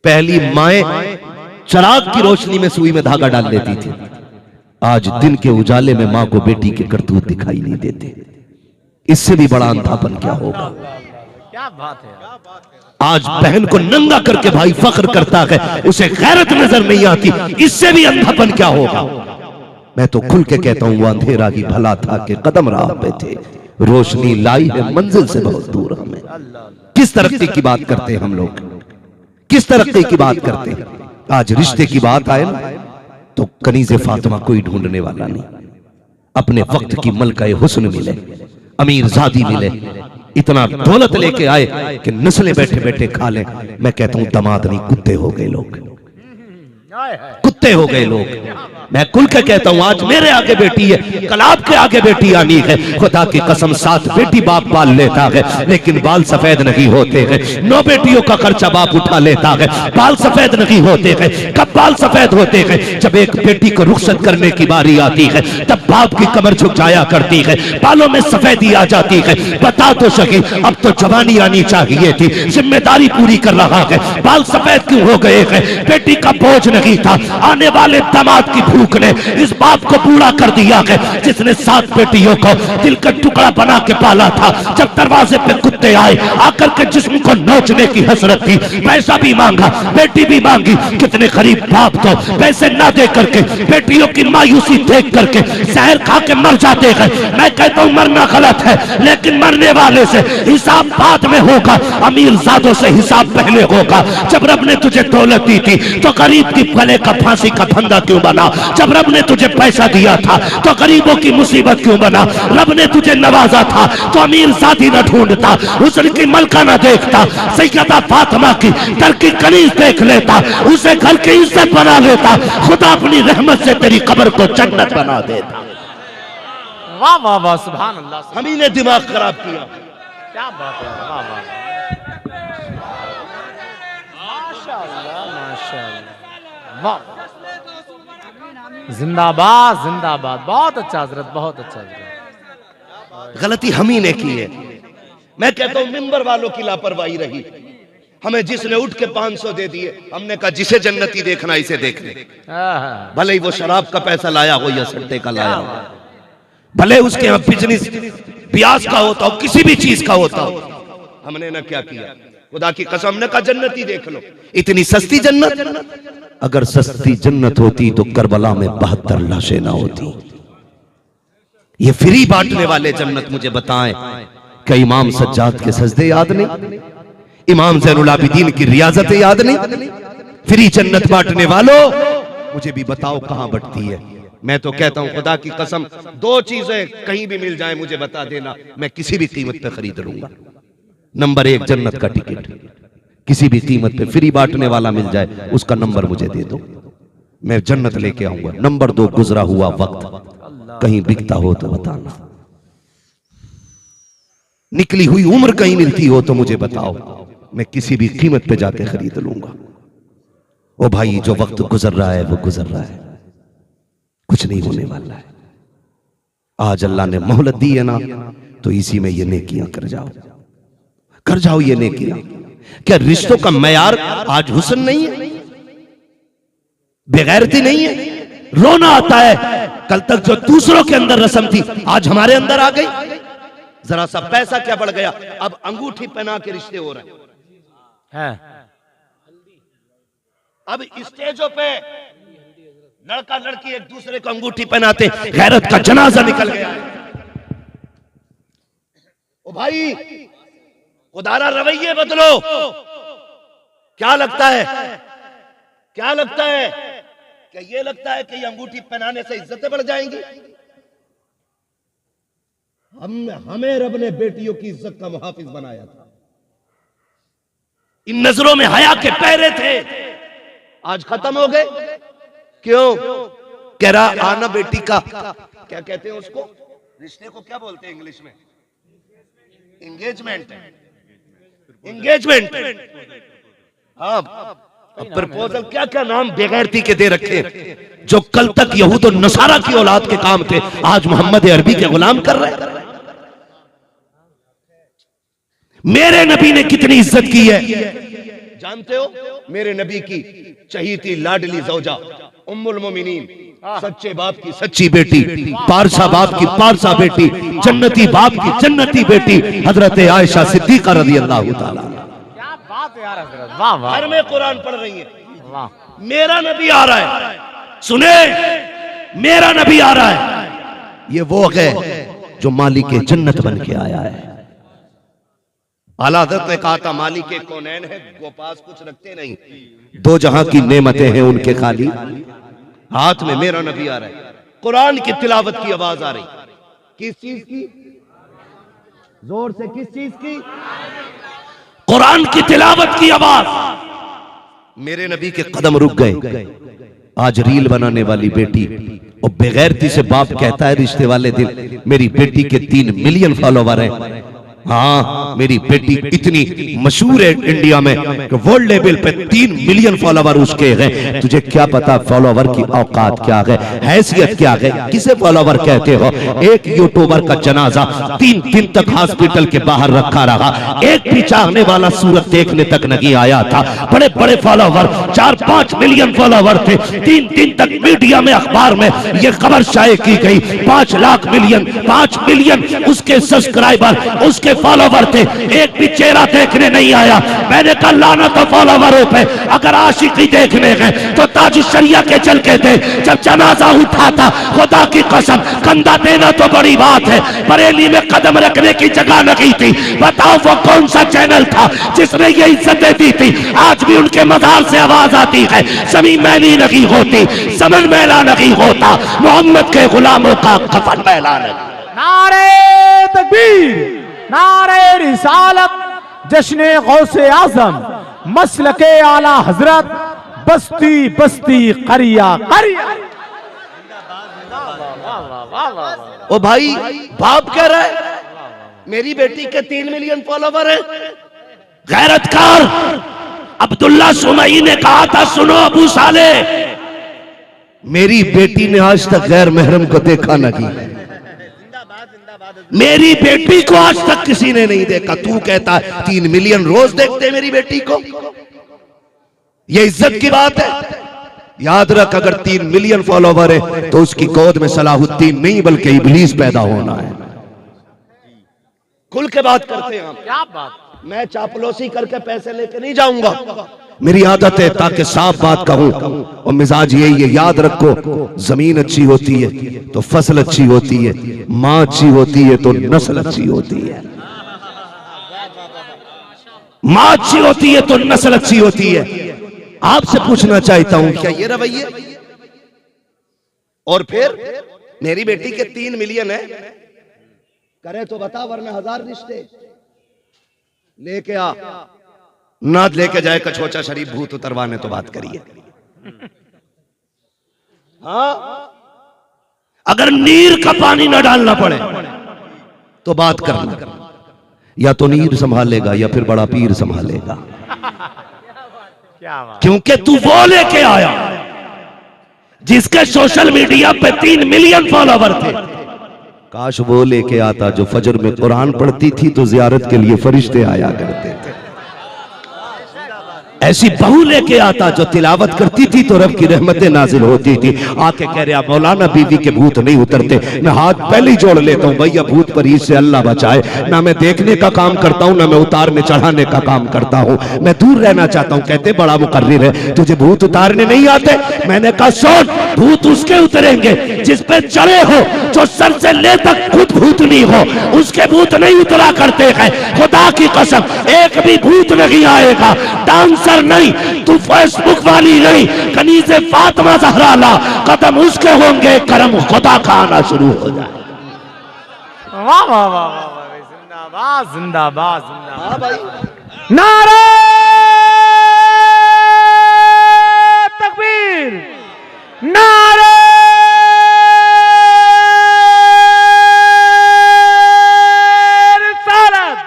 पहली माएं चराग की रोशनी में सुई में धागा डाल लेती थी, आज दिन के उजाले में मां को बेटी के करतूत दिखाई नहीं देते। इससे भी बड़ा अंधापन क्या होगा। क्या बात है। आज बहन को नंगा करके भाई फख्र करता है, उसे गैरत नजर नहीं आती, इससे भी अंधापन क्या होगा। मैं तो खुल के कहता हूं वो अंधेरा ही भला था कि कदम राह पे थे, रोशनी लाई है मंजिल से बहुत दूर हमें। किस तरक्की की बात करते हैं हम लोग, किस तरक्की की बात करते हैं। आज रिश्ते की बात आए ना तो कनीज़े फातिमा कोई ढूंढने वाला नहीं। अपने वक्त की मलका हुस्न मिले, अमीर जादी मिले, इतना दौलत लेके आए कि नस्लें बैठे बैठे खा लें। मैं कहता हूं दामाद नहीं कुत्ते हो गए लोग, कुत्ते हो गए लोग। मैं खुल के कहता हूं आज मेरे आगे बेटी है, कल आपके आगे बेटी आनी है। खुदा की कसम साथ बेटी बाप पाल लेता है लेकिन बाल सफेद नहीं होते हैं। 9 बेटियों का खर्चा बाप उठा लेता है, बाल सफेद नहीं होते हैं। कब बाल सफेद होते हैं, जब एक बेटी को रुखसत करने की बारी आती है, तब बाप की कमर झुक जाया करती है, बालों में सफेदी आ जाती है। बता तो सही अब तो जवानी आनी चाहिए थी, जिम्मेदारी पूरी कर रहा है, बाल सफेद क्यों हो गए हैं। बेटी का बोझ नहीं था, आने वाले दामाद की भूख ने इस बाप को बूढ़ा कर दिया है जिसने 7 बेटियों को दिल का टुकड़ा बना के पाला था। जब दरवाजे पे कुत्ते आए, आकर के जिस्म को नोचने की हसरत थी, पैसा भी मांगा, बेटी भी मांगी। कितने गरीब बाप तो पैसे ना दे करके बेटियों की मायूसी देख करके जहर खा के मर जाते हैं। मैं कहता हूं मरना गलत है, लेकिन मरने वाले से हिसाब बाद में होगा, अमीर जादों से हिसाब पहले होगा। जब रब ने तुझे दौलत दी थी तो गरीब की गले का फांसी का फंदा क्यों बना। जब रब ने तुझे पैसा दिया था तो गरीबों की मुसीबत क्यों बना। रब ने तुझे नवाजा था तो अमीर जादी न ढूंढता, हुस्न की मलका न देखता, सैयदा फातिमा की घर की कनीज देख लेता, उसे घर की इज्जत बना लेता। खुदा अपनी रहमत से तेरी कब्र को जन्नत बना देता। वाह वाह वाह, सुभान अल्लाह। हम ही ने दिमाग खराब किया। क्या बात है। वाह वाह, माशाअल्लाह माशाअल्लाह, वाह। जिंदाबाद जिंदाबाद, बहुत अच्छा हजरत, बहुत अच्छा हजरत। गलती हम ही ने की है। मैं कहता हूं मिंबर वालों की लापरवाही रही। हमें जिसने उठ के 500 दे दिए, हमने कहा जिसे जन्नती देखना इसे देख ले, भले ही वो शराब का पैसा लाया हो या सट्टे का लाया हो, भले उसके यहाँ बिजनेस ब्याज का होता हो, किसी भी चीज का होता हो। हमने ना क्या किया, खुदा की कसम, हमने कहा जन्नती देख लो। इतनी सस्ती जन्नत, अगर सस्ती जन्नत होती तो करबला में 72 लाशें ना होती। ये फ्री बांटने वाले जन्नत मुझे बताएं, क्या इमाम सज्जाद के सजदे याद नहीं, इमाम ज़ैनुल आबिदीन की रियाजतें याद नहीं। फ्री जन्नत बांटने वालों मुझे भी बताओ कहां बंटती है। मैं तो कहता हूं खुदा की कसम, 2 चीजें कहीं भी मिल जाए मुझे बता देना, मैं किसी भी कीमत पे खरीद लूंगा। नंबर 1 जन्नत का टिकट, किसी भी कीमत पे फ्री बांटने वाला मिल जाए उसका नंबर मुझे दे दो, मैं जन्नत लेके आऊंगा। नंबर 2 गुजरा हुआ वक्त, कहीं बिकता हो तो बताना, निकली हुई उम्र कहीं मिलती हो तो मुझे बताओ, मैं किसी भी कीमत पे जाके खरीद लूंगा। ओ भाई, जो वक्त गुजर रहा है वो गुजर रहा है, कुछ नहीं होने वाला है। आज अल्लाह ने मोहलत दी है ना, तो इसी में ये नेकियां कर जाओ, कर जाओ ये नेकियां। क्या रिश्तों का मयार आज हुस्न नहीं है, बेगैरती नहीं है। रोना आता है, कल तक जो दूसरों के अंदर रस्म थी आज हमारे अंदर आ गई। जरा सा पैसा क्या बढ़ गया, अब अंगूठी पहना के रिश्ते हो रहे हैं। अब स्टेजों पे लड़का लड़की एक दूसरे को अंगूठी पहनाते, गैरत का जनाजा निकल गया है। ओ भाई, खुदारा रवैये बदलो। क्या लगता है, क्या लगता है, क्या ये लगता है कि ये अंगूठी पहनाने से इज्जतें बढ़ जाएंगी। हमें रब ने बेटियों की इज्जत का मुहाफिज बनाया था। इन नजरों में हया के पहरे थे, आज खत्म हो गए। क्यों? कह रहा आना बेटी का, क्या कहते हैं उसको, रिश्ते को क्या बोलते हैं इंग्लिश में, एंगेजमेंट, एंगेजमेंट। हाँ, प्रपोजल, क्या क्या नाम बेगैरती के दे रखे, जो कल तक यहूद और नसारा की औलाद के काम थे, आज मोहम्मद अरबी के गुलाम कर रहे हैं। मेरे नबी ने कितनी इज्जत की है, जानते हो मेरे नबी की चहीती लाडली ज़ौजा उम्मुल मोमिनीन, सच्चे बाप की सच्ची बेटी, पारसा बाप की पारसा बेटी, जन्नती बाप की जन्नती बेटी हजरत आयशा सिद्दीका रज़ी अल्लाह ताला। क्या बात है यार हजरत, वाह वाह। घर में कुरान पढ़ रही है, वाह, मेरा नबी आ रहा है, सुने मेरा नबी आ रहा है। ये वो है जो मालिक जन्नत बन के आया है। आला हज़रत ने कहा था मालिक कौनैन है, वो पास कुछ रखते नहीं, दो जहां की नेमतें हैं उनके खाली हाथ में मेरा नबी आ रहा है। कुरान की तिलावत की आवाज आ रही, किस चीज की? जोर से, किस चीज की? कुरान की तिलावत की आवाज। मेरे नबी के कदम रुक गए। आज रील बनाने वाली बेटी और बेगैरती से बाप कहता है रिश्ते वाले दिन मेरी बेटी के 3 मिलियन फॉलोवर हैं। हाँ, मेरी बेटी इतनी मशहूर है इंडिया में कि वर्ल्ड लेवल पे 3 मिलियन फॉलोवर उसके हैं। तुझे क्या पता फॉलोवर की औकात क्या है, हैसियत क्या है, किसे फॉलोवर कहते हो? एक यूट्यूबर का जनाजा 3 दिन तक हॉस्पिटल के बाहर रखा रहा, एक भी चाहने वाला सूरत देखने तक नहीं आया था। बड़े बड़े फॉलोवर 4-5 मिलियन फॉलोवर थे। 3 दिन तक मीडिया में, अखबार में ये खबर शाये की गई 5 लाख मिलियन 5 मिलियन उसके सब्सक्राइबर, उसके फॉलोवर थे, एक भी चेहरा देखने नहीं आया। मैंने कहा लानत फॉलोवरों पे, अगर आशिकी देखने गए तो ताज शरिया के चल के थे। जब जनाजा उठा था, खुदा की कसम कंधा देना तो बड़ी बात है, बरेली में कदम रखने की जगह नहीं थी। बताओ वो कौन सा चैनल था जिसने ये इज्जतें दी थी? आज भी उनके मजार से आवाज आती है, जमीन मैली नहीं होती, समन मैला नहीं होता, मोहम्मद के गुलामों का कफन मैला नहीं। नारे तकबीर, नारे रिसालत, जश्ने गौसे आजम, मसलके आला हजरत, बस्ती बस्ती करिया करिया। ओ भाई, बाप कह रहा है मेरी बेटी के 3 मिलियन फॉलोवर है। गैरतकार अब्दुल्ला सुमई ने कहा था, सुनो अबू साले, मेरी बेटी ने आज तक गैर महरम को देखा नहीं, मेरी बेटी को आज तक किसी ने नहीं देखा। तू कहता है 3 मिलियन रोज देखते मेरी बेटी को, ये इज्जत की बात है। याद रख, अगर 3 मिलियन फॉलोवर है तो उसकी गोद में सलाहुद्दीन नहीं बल्कि इब्लीस पैदा होना है। खुल के बात करते हैं हम। क्या बात, मैं चापलूसी करके पैसे लेके नहीं जाऊंगा, मेरी आदत है ताकि साफ बात कहूं। और मिजाज यही है, याद रखो, जमीन अच्छी होती है तो फसल अच्छी होती है, मां अच्छी होती है तो नस्ल अच्छी होती है, मां अच्छी होती है तो नस्ल अच्छी होती है। आपसे पूछना चाहता हूं, क्या ये रवैये? और फिर मेरी बेटी के 3 मिलियन है, करे तो बता, वरना 1000 रिश्ते लेके आ, ना लेके जाए कछोचा शरीफ भूत उतरवाने तो बात करिए। हाँ, अगर नीर का पानी ना डालना पड़े तो बात करना, या तो नीर संभालेगा या फिर बड़ा पीर संभालेगा। क्या बात, क्योंकि तू वो लेके आया जिसके सोशल मीडिया पे 3 मिलियन फॉलोवर थे। काश वो लेके आता जो फजर में कुरान पढ़ती थी तो जियारत के लिए फरिश्ते आया करते थे। ऐसी बहू लेके आता जो तिलावत करती थी तो रब की रहमतें नाजिल होती थी। आके कह रहा मौलाना बीवी के भूत नहीं उतरते। मैं हाथ पहले ही जोड़ लेता हूँ, भैया भूत परीज से अल्लाह बचाए। ना मैं देखने का काम करता हूँ, ना मैं उतारने चढ़ाने का काम करता हूँ, मैं दूर रहना चाहता हूँ। कहते बड़ा मुकर्रिर है, तुझे भूत उतारने नहीं आते? मैंने कहा सुन, भूत उसके उतरेंगे जिस पे चढ़े हो, जो सर से ले तक खुद भूत नहीं हो, उसके भूत नहीं उतरा करते हैं। खुदा की कसम, एक भी भूत नहीं आएगा। डांसर नहीं, तू फेसबुक वाली नहीं, कनीज़े फातिमा ज़हरा ला, कदम उसके होंगे, करम खुदा का आना शुरू हो जाए। वाह वाह वाह वाह, जिंदाबाद जिंदाबाद जिंदाबाद। हाँ भाई, नारे तकबीर, नारे रिसालत,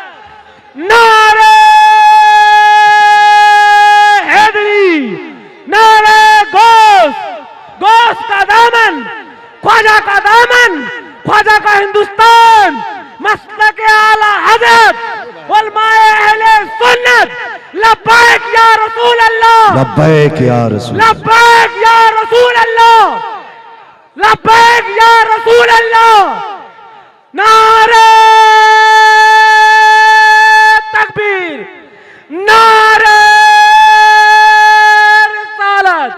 नारे हैदरी, नारे गौस का दामन, ख्वाजा का दामन, ख्वाजा का हिंदुस्तान, मसलक आला हजरत, उलमाए अहले सुन्नत, लब्बैक या रसूल, लब्बैक या रसूल अल्लाह, लब्बैक या रसूल अल्लाह। नारे तकबीर, नारे रिसालत।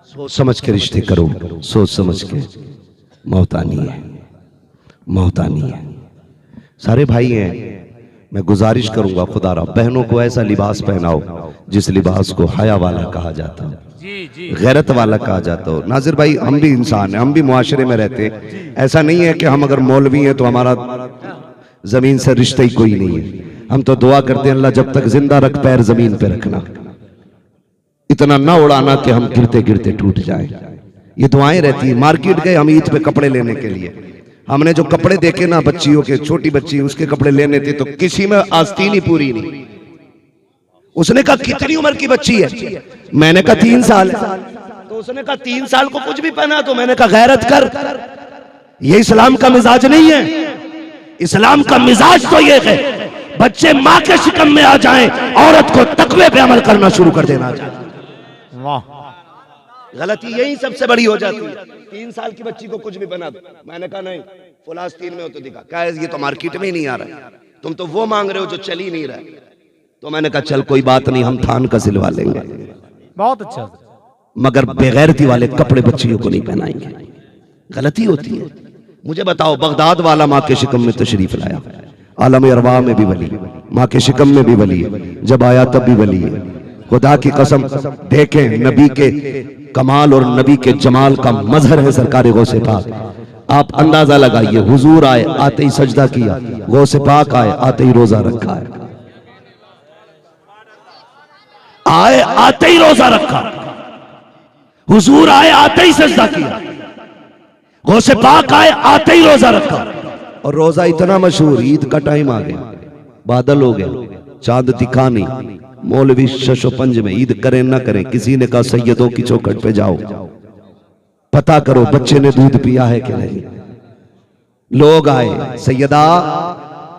सोच समझ के रिश्ते करो, सोच समझ के। मौत आनी है, मौत आनी है। सारे भाई हैं, मैं गुजारिश करूंगा खुदा रा, बहनों को ऐसा लिबास पहनाओ जिस लिबास को हया वाला कहा जाता हो, गैरत वाला कहा जाता हो। नाजिर भाई, हम भी इंसान हैं, हम भी मुआशरे में रहते हैं। ऐसा नहीं है कि हम अगर मौलवी हैं तो हमारा जमीन से रिश्ता ही कोई नहीं है। हम तो दुआ करते हैं, अल्लाह जब तक जिंदा रख पैर जमीन पे रखना, इतना ना उड़ाना कि हम गिरते गिरते टूट जाएं। ये दुआएं रहती हैं। मार्केट गए हम ईद पे कपड़े लेने के लिए, हमने जो कपड़े देखे ना बच्चियों के, छोटी बच्ची उसके कपड़े लेने थे तो किसी में आस्तीन ही पूरी नहीं। उसने कहा कितनी उम्र की बच्ची है? मैंने कहा 3 साल है। तो उसने कहा 3 साल को कुछ भी पहना? तो मैंने कहा गैरत कर, ये इस्लाम का मिजाज नहीं है। इस्लाम का मिजाज तो ये है बच्चे माँ के शिकम में आ जाएं, औरत को तकवे पे अमल करना शुरू कर देना चाहिए। गलती यही सबसे बड़ी हो जाती है। 3 साल की बच्ची को कुछ भी बना दो। मैंने कहा नहीं, फलस्तीन में हो तो दिखा। क्या ये तो मार्केट में ही नहीं आ रहा है, तुम तो वो मांग रहे हो जो चल ही नहीं रहा है। तो मैंने कहा चल कोई बात नहीं, हम थान का सिलवा लेंगे, बहुत अच्छा, मगर बेगैरती वाले कपड़े बच्चियों को नहीं पहनाएंगे। गलती होती है। मुझे बताओ, बगदाद वाला माँ के शिकम में तशरीफ लाया, आलम अरवा में भी वली, माँ के शिकम में भी वली है, जब आया तब भी वली है। खुदा की कसम, देखें नबी के कमाल और नबी के जमाल का मजहर है सरकार गौसे पाक। आप अंदाजा लगाइए, हुजूर आए आते ही सजदा किया, गौसे पाक आए आते ही रोजा रखा है, आए आते ही रोजा रखा, हुजूर आए आते ही सजदा किया, गौसे पाक आए आते ही रोजा रखा। और रोजा इतना मशहूर, ईद का टाइम आ गया, बादल हो गया, चांद दिखा नहीं। मौलवी शशो पंज में ईद करें ना करें, किसी ने कहा सैयदों की चौखट पे जाओ, पता करो बच्चे ने दूध पिया है कि नहीं। लोग आए, सैयदा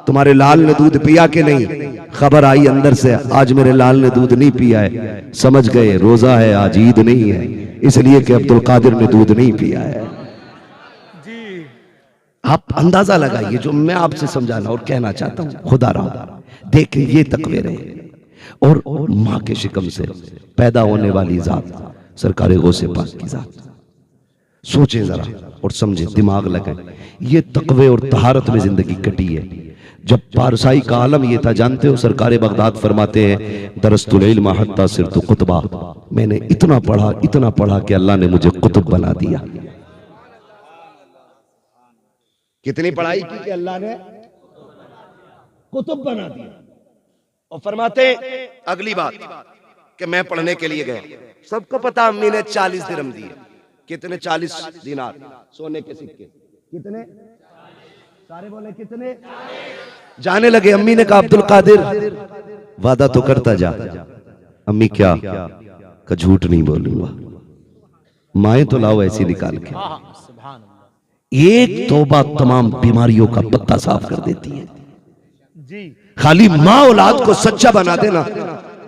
तुम्हारे लाल ने दूध पिया कि नहीं? खबर आई अंदर से, आज मेरे लाल ने दूध नहीं पिया है। समझ गए रोजा है, आज ईद नहीं है, इसलिए कि अब्दुल कादिर ने दूध नहीं पिया है। आप अंदाजा लगाइए जो मैं आपसे समझाना और कहना चाहता हूं। खुदा रहा, देखिए ये तकवे रहे। और माँ के शिकम से पैदा होने वाली जात सरकार गौसे पाक की जात, सोचें जरा और समझें, दिमाग लगाएं। ये तकवे और तहारत में जिंदगी कटी है। जब पारसाई का आलम ये था, जानते हो, सरकार बगदाद फरमाते हैं, दरस्तुल इल्म हत्ता सिरतु कुतबा, मैंने इतना पढ़ा कि अल्लाह ने मुझे कुतुब बना दिया। कितनी पढ़ाई की कि अल्लाह ने कुतुब बना दिया। और फरमाते अगली बात कि मैं पढ़ने के लिए गया, सबको पता अम्मी ने 40 दिरहम दिए। कितने? 40 दिनार सोने के सिक्के। कितने? सारे बोले कितने? जाने लगे। अम्मी ने कहा अब्दुल कादिर वादा तो करता जा। अम्मी क्या का झूठ नहीं बोलूंगा, माए तो लाओ ऐसी निकाल के। एक तौबा तमाम बीमारियों का पत्ता साफ कर देती है। खाली माँ औलाद को सच्चा बना देना,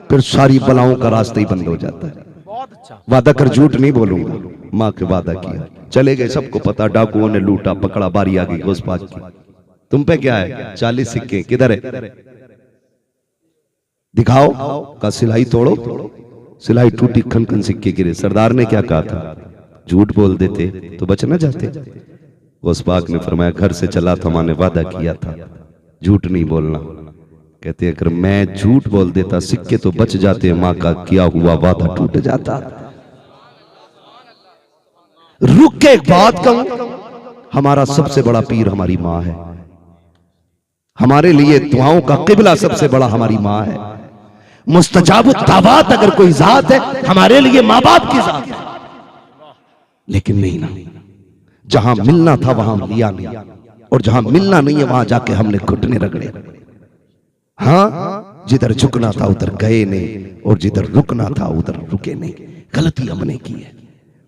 फिर सारी बलाओं का रास्ता ही बंद हो जाता है। बहुत अच्छा। वादा कर झूठ नहीं बोलूंगा, माँ के वादा किया, चले गए। सबको पता, डाकुओं ने लूटा, पकड़ा, बारी आ गई गौस पाक की। तुम पे क्या है? 40 सिक्के किधर है? दिखाओ। का सिलाई तोड़ो, सिलाई टूटी, खन खन सिक्के गिरे। सरदार ने क्या कहा था? झूठ बोल देते तो बच न जाते। गौस पाक ने फरमाया घर से चला था, माँ ने वादा किया था झूठ नहीं बोलना। कहते हैं अगर मैं झूठ बोल देता सिक्के तो बच जाते, माँ का किया हुआ वादा टूट जाता। रुक के एक बात कहूं, हमारा सबसे बड़ा पीर हमारी माँ है। हमारे लिए दुआओं का किबला सबसे बड़ा हमारी माँ है। मुस्तजाब दावात अगर कोई जात है, हमारे लिए माँ बाप की जात है। लेकिन नहीं ना, जहां मिलना था वहां लिया नहीं, और जहां मिलना नहीं है वहां जाके हमने घुटने रगड़े। हाँ, जिधर झुकना था उधर गए नहीं, और जिधर रुकना था उधर रुके नहीं। गलती हमने की है।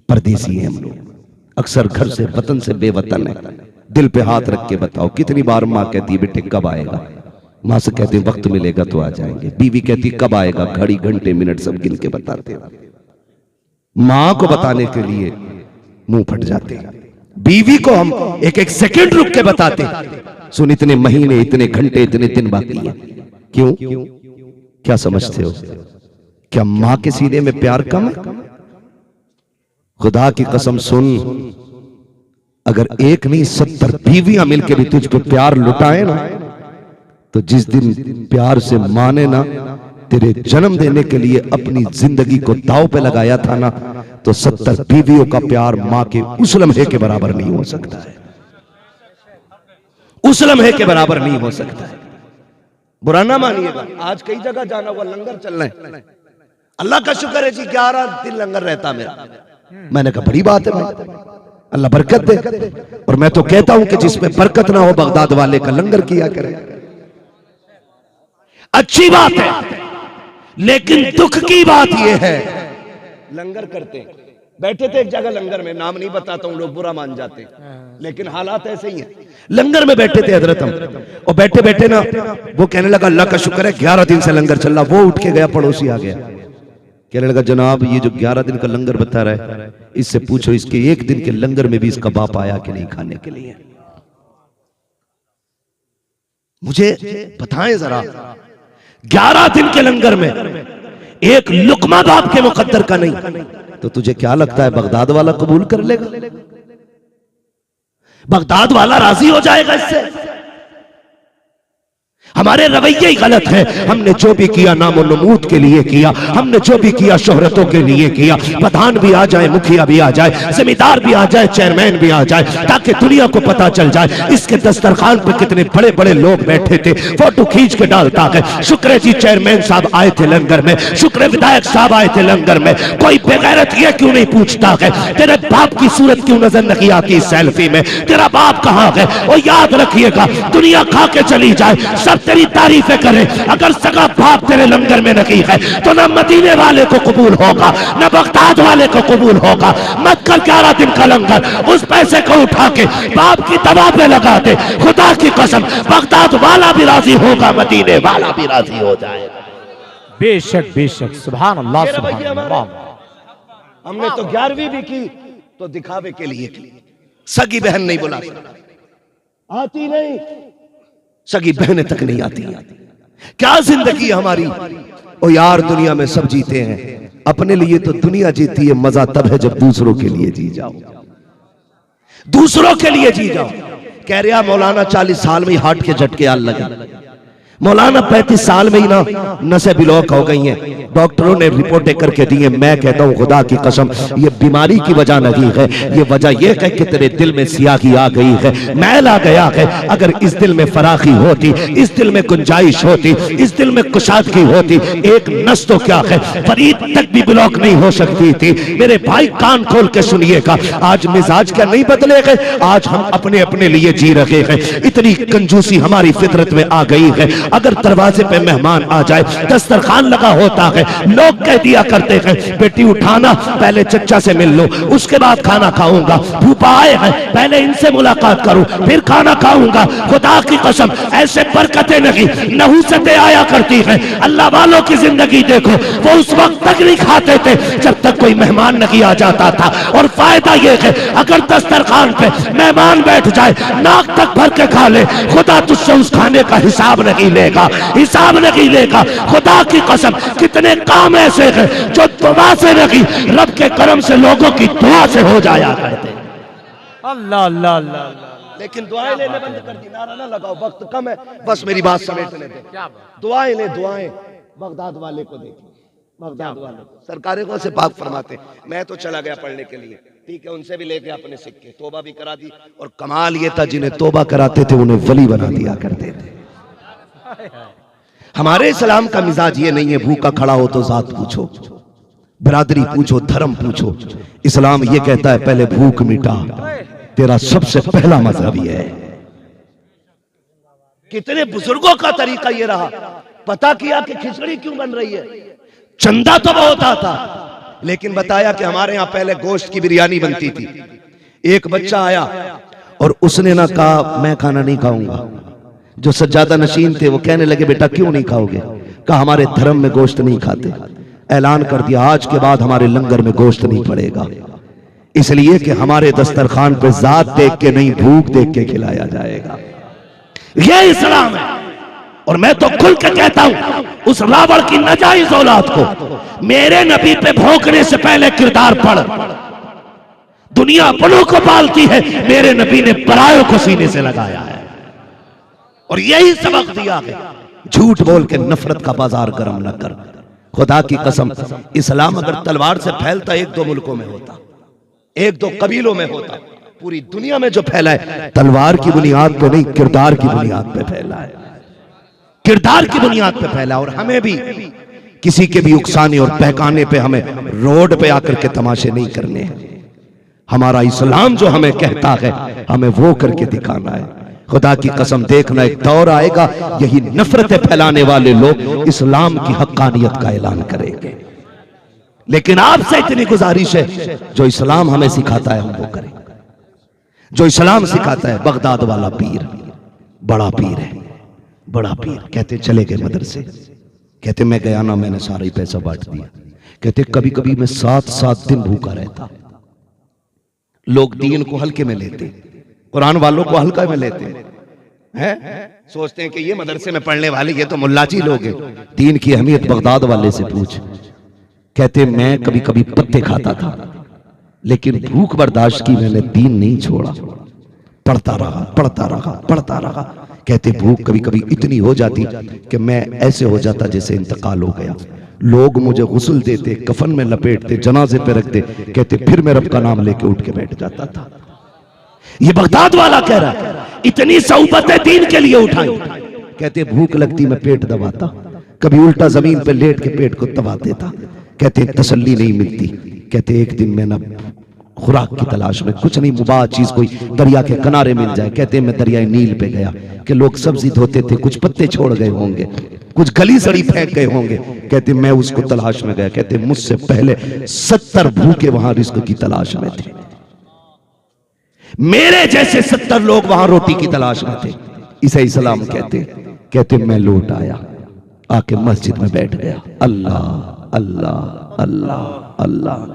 परदेसी हैं हम लोग, अक्सर घर से वतन से बेवतन है। दिल पे हाथ रख के बताओ, कितनी बार माँ कहती है बेटे कब आएगा? माँ से कहते वक्त मिलेगा तो आ जाएंगे। बीवी कहती कब आएगा, घड़ी घंटे मिनट सब गिन के बताते हैं। माँ को बताने के लिए मुंह फट जाते हैं, बीवी को हम एक एक सेकंड रुक के बताते हैं, सुन इतने महीने इतने घंटे इतने दिन बाकी है। क्यों? क्या समझते हो? क्या माँ के सीने में प्यार कम है? खुदा की कसम सुन, अगर एक नहीं 70 बीवियां मिलकर भी तुझ पे प्यार लुटाए ना, तो जिस दिन प्यार से माने ना तेरे जन्म देने के लिए अपनी जिंदगी को दांव पे लगाया था ना, तो 70 बीवियों का प्यार मां के उस लम्हे के बराबर नहीं हो सकता है, उस लम्हे के बराबर नहीं हो सकता है। बुरा ना मानिएगा, आज कई जगह जाना हुआ लंगर चल रहे हैं, अल्लाह का शुक्र है जी 11 दिन लंगर रहता मेरा। मैंने कहा बड़ी बात है भाई, अल्लाह बरकत दे। और मैं तो कहता हूं कि जिसमें बरकत ना हो बगदाद वाले का लंगर किया करे, अच्छी बात है। लेकिन दुख की बात यह है, लंगर करते हैं, बैठे थे एक जगह लंगर में, नाम नहीं बताता हूं, लोग बुरा मान जाते हैं, लेकिन हालात ऐसे ही हैं। लंगर में बैठे थे हजरत हम, और बैठे बैठे ना वो कहने लगा अल्लाह का शुक्र है 11 दिन से लंगर चल रहा। वो उठ के गया, पड़ोसी आ गया, कहने लगा जनाब ये जो 11 दिन का लंगर बता रहा है, इससे पूछो इसके एक दिन के लंगर में भी इसका बाप आया कि नहीं खाने के लिए। मुझे बताएं जरा, 11 दिन के लंगर में एक लुकमा बाप के मुकद्दर का नहीं, तो तुझे क्या लगता है बगदाद वाला कबूल कर लेगा? बगदाद वाला राजी हो जाएगा इससे? हमारे रवैये ही गलत है। हमने जो भी किया नामो नमूद के लिए किया, हमने जो भी किया शोहरतों के लिए किया। प्रधान भी आ जाए, मुखिया भी आ जाए, जमींदार भी आ जाए, चेयरमैन भी आ जाए, ताकि दुनिया को पता चल जाए इसके दस्तरखान पे कितने बड़े बड़े लोग बैठे थे, फोटो खींच के डालता है। शुक्र जी चेयरमैन साहब आए थे लंगर में, शुक्र विधायक साहब आए थे लंगर में। कोई बेगैरत ये क्यों नहीं पूछता है तेरे बाप की सूरत क्यों नजर नहीं आती सेल्फी में, तेरा बाप कहां है? और याद रखिएगा दुनिया खा के चली जाए, सब तेरी तारीफें करें, अगर सगा बाप तेरे लंगर में नहीं है तो ना मदीने वाले को कबूल होगा ना बगदाद वाले को कबूल होगा। मत कर 11 दिन का लंगर, उस पैसे को उठा के बाप की दवा पे लगा दे, खुदा की कसम बगदाद वाला भी राजी होगा, मदीने वाला भी राजी हो जाएगा। बेशक बेशक, सुभान अल्लाह सुभान अल्लाह। हमने तो 11वीं भी की तो दिखावे के लिए की, सगी बहन नहीं बुला आती, नहीं सगी बहनें तक नहीं आती। क्या जिंदगी हमारी। ओ यार दुनिया में सब जीते हैं, अपने लिए तो दुनिया जीती है, मजा तब है जब दूसरों के लिए जी जाओ, दूसरों के लिए जी जाओ। कह रहा मौलाना 40 साल में ही हार्ट के झटके आने लगे, मौलाना 35 साल में ही ना नसें ब्लॉक हो गई हैं, डॉक्टरों ने रिपोर्टें करके दी हैं। मैं कहता हूं खुदा की कसम ये बीमारी की वजह नहीं है, ये वजह ये है कि तेरे दिल में सियाही आ गई है, मैल आ गया है। अगर इस दिल में फराखी होती, इस दिल में गुंजाइश होती, इस दिल में कुशादगी होती, एक नस तो क्या है फरीद तक भी ब्लॉक नहीं हो सकती थी। मेरे भाई कान खोल के सुनिएगा, आज मिजाज क्या नहीं बदले गए, आज हम अपने अपने लिए जी रहे हैं। इतनी कंजूसी हमारी फितरत में आ गई है। अगर दरवाजे पे मेहमान आ जाए, दस्तरखान लगा होता है, लोग कह दिया करते हैं बेटी उठाना पहले चच्चा से मिल लो, उसके बाद खाना खाऊंगा। फूफा आए हैं पहले इनसे मुलाकात करूं फिर खाना खाऊंगा। खुदा की कसम ऐसे बरकतें नहीं, नहुसतें आया करती हैं। अल्लाह वालों की जिंदगी देखो, वो उस वक्त तक नहीं खाते थे जब तक कोई मेहमान नहीं आ जाता था। और फायदा यह है अगर दस्तरखान पे मेहमान बैठ जाए, नाक तक भर के खा ले, खुदा तुझसे उस खाने का हिसाब नहीं लेगा, हिसाब नहीं लेगा। खुदा की कसम कितने काम ऐसे हैं जो दुआ से नहीं रब के करम से लोगों की दुआ से हो जाया करते। अल्लाह अल्लाह अल्लाह। लेकिन दुआएं लेने बंद कर दी, नारा ना लगाओ, वक्त कम है, बस मेरी बात समेट लेते। दुआएं ले, दुआएं बगदाद वाले को देखिए, बगदाद वाले सरकारें को से पाक फरमाते। मैं तो चला गया पढ़ने के लिए, ठीक है, उनसे भी लेके अपने सिक्के, तोबा भी करा दी। और कमाल ये था जिन्हें तोबा कराते थे उन्हें वली बना दिया करते थे। हमारे इस्लाम का मिजाज ये नहीं है भूखा खड़ा हो तो जात पूछो, बिरादरी पूछो, धर्म पूछो। इस्लाम ये कहता है पहले भूख मिटा, तेरा सबसे पहला मजहब ये है। कितने बुजुर्गों का तरीका ये रहा, पता किया कि खिचड़ी क्यों बन रही है, चंदा तो बहुत आता, लेकिन बताया कि हमारे यहां पहले गोश्त की बिरयानी बनती थी। एक बच्चा आया और उसने ना कहा मैं खाना नहीं खाऊंगा, जो सज्जादा नशीन थे वो कहने लगे बेटा क्यों नहीं खाओगे? कहा हमारे धर्म में गोश्त नहीं खाते। ऐलान कर दिया आज के बाद हमारे लंगर में गोश्त नहीं पड़ेगा, इसलिए कि हमारे दस्तरखान पे जात देख के नहीं भूख देख के खिलाया जाएगा। यह इस्लाम है। और मैं तो खुल के कहता हूं उस रावण की नाजायज औलाद को मेरे नबी पे भौंकने से पहले किरदार पढ़। दुनिया बड़ों को पालती है, मेरे नबी ने परायों को सीने से लगाया है और यही सबक दिया है। झूठ बोल के नफरत का बाजार गर्म न कर। खुदा की कसम, इस्लाम अगर तलवार से फैलता एक दो मुल्कों में होता, एक दो कबीलों में होता, पूरी दुनिया में जो फैला है तलवार की बुनियाद पे नहीं, किरदार की बुनियाद पे फैला है। किरदार की बुनियाद पे फैला। और हमें भी किसी के भी उकसाने और बहकाने पे हमें रोड पे आकर के तमाशे नहीं करने हैं। हमारा इस्लाम जो हमें कहता है हमें वो करके दिखाना है। खुदा की कसम, देखना एक दौर आएगा यही नफरतें फैलाने वाले लोग इस्लाम की हक्कानियत का ऐलान करेंगे। लेकिन आपसे इतनी गुजारिश है जो इस्लाम हमें सिखाता है हम वो करें। जो इस्लाम सिखाता है, बगदाद वाला पीर बड़ा पीर है, बड़ा पीर। कहते चले गए मदरसे, कहते मैं गया ना, मैंने सारा ही पैसा बांट दिया। कहते कभी कभी मैं 7-7 दिन भूखा रहता। लोग दीन को हल्के में लेते, कुरान वालों को हल्का में लेते हैं, सोचते हैं कि ये मदरसे में पढ़ने वाले ये तो मुल्लाजी लोग हैं। दीन की अहमियत बगदाद वाले से पूछ। कहते मैं कभी कभी पत्ते खाता था लेकिन भूख बर्दाश्त की, मैंने दीन नहीं छोड़ा, पढ़ता रहा पढ़ता रहा पढ़ता रहा। कहते भूख कभी कभी इतनी हो जाती कि मैं ऐसे हो जाता जैसे इंतकाल हो गया। लोग मुझे गुस्ल देते, कफन में लपेटते, जनाजे पे रखते। कहते फिर मैं रब का नाम लेके उठ के बैठ जाता था। ये बगदाद वाला कह रहा है इतनी सौबतें दीन के लिए उठाई। कहते भूख लगती मैं पेट दबाता, कभी उल्टा जमीन पे लेट के पेट को दबा देता। कहते तसल्ली नहीं मिलती। कहते एक दिन मैं ना खुराक की तलाश में, कुछ नहीं मुबाह चीज कोई दरिया के किनारे मिल जाए। कहते मैं दरिया नील पे गया कि लोग सब्जी धोते थे, कुछ पत्ते छोड़ गए होंगे, कुछ गली सड़ी फेंक गए होंगे। कहते मैं उसको तलाश में गया। कहते मुझसे पहले 70 भूखे वहां रिस्क की तलाश में थे, मेरे जैसे 70 लोग वहां रोटी की तलाश में थे। इसे इस्लाम कहते। कहते मैं लौट आया, आके मस्जिद में बैठ गया। अल्लाह अल्लाह अल्लाह अल्लाह।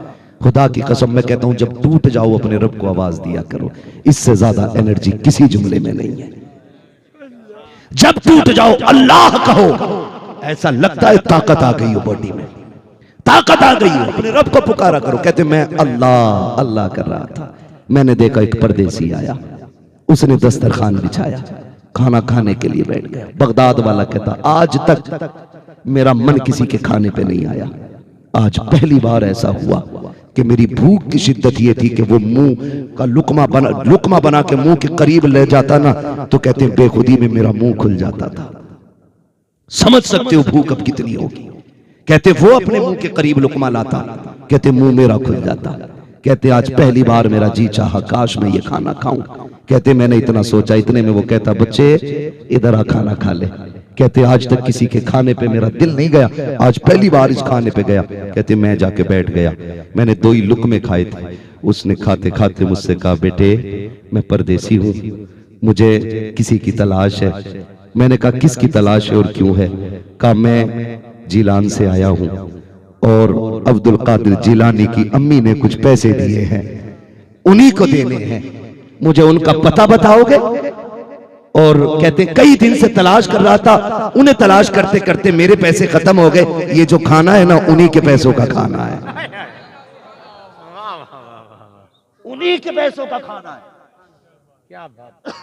खुदा की कसम मैं कहता हूं जब टूट जाओ अपने रब को आवाज दिया करो, इससे ज्यादा एनर्जी किसी जुमले में नहीं है। जब टूट जाओ अल्लाह कहो, ऐसा लगता है ताकत आ गई हो बॉडी में, ताकत आ गई हो। अपने रब को पुकारा करो। कहते मैं अल्लाह अल्लाह कर रहा था, मैंने देखा एक परदेसी आया, उसने दस्तरखान बिछाया, खाना खाने के लिए बैठ गया। बगदाद वाला कहता आज तक मेरा मन किसी के खाने पे नहीं आया, आज पहली बार ऐसा हुआ कि मेरी भूख की शिद्दत ये थी कि वो मुंह का लुकमा बना के मुंह के करीब ले जाता ना, तो कहते हैं बेखुदी में मेरा मुंह खुल जाता था। समझ सकते हो भूख अब कितनी होगी। कहते वो अपने मुंह के करीब लुकमा लाता, कहते मुंह मेरा खुल जाता। कहते आज पहली बार मेरा जी चाहा काश मैं ये खाना खाऊं। कहते मैंने इतना सोचा, इतने में वो कहता बच्चे इधर आ खाना खा ले। कहते आज तक किसी के खाने पे मेरा दिल नहीं गया, आज पहली बार इस खाने पे गया। कहते मैं जाके बैठ गया, मैंने 2 ही लुकमे खाए थे। उसने खाते खाते मुझसे कहा बेटे मैं परदेसी हूँ, मुझे किसी की तलाश है। मैंने कहा किसकी तलाश है और क्यों है? कहा मैं जिलान से आया हूँ और अब्दुल कादिर जिलानी की अम्मी ने कुछ पैसे दिए हैं, उन्हीं को देने हैं, मुझे उनका पता बताओगे? और कहते कई दिन से तलाश कर रहा था, उन्हें तलाश करते करते मेरे पैसे खत्म हो गए, ये जो खाना है ना उन्हीं के पैसों का खाना है, उन्हीं के पैसों का खाना है। क्या बात।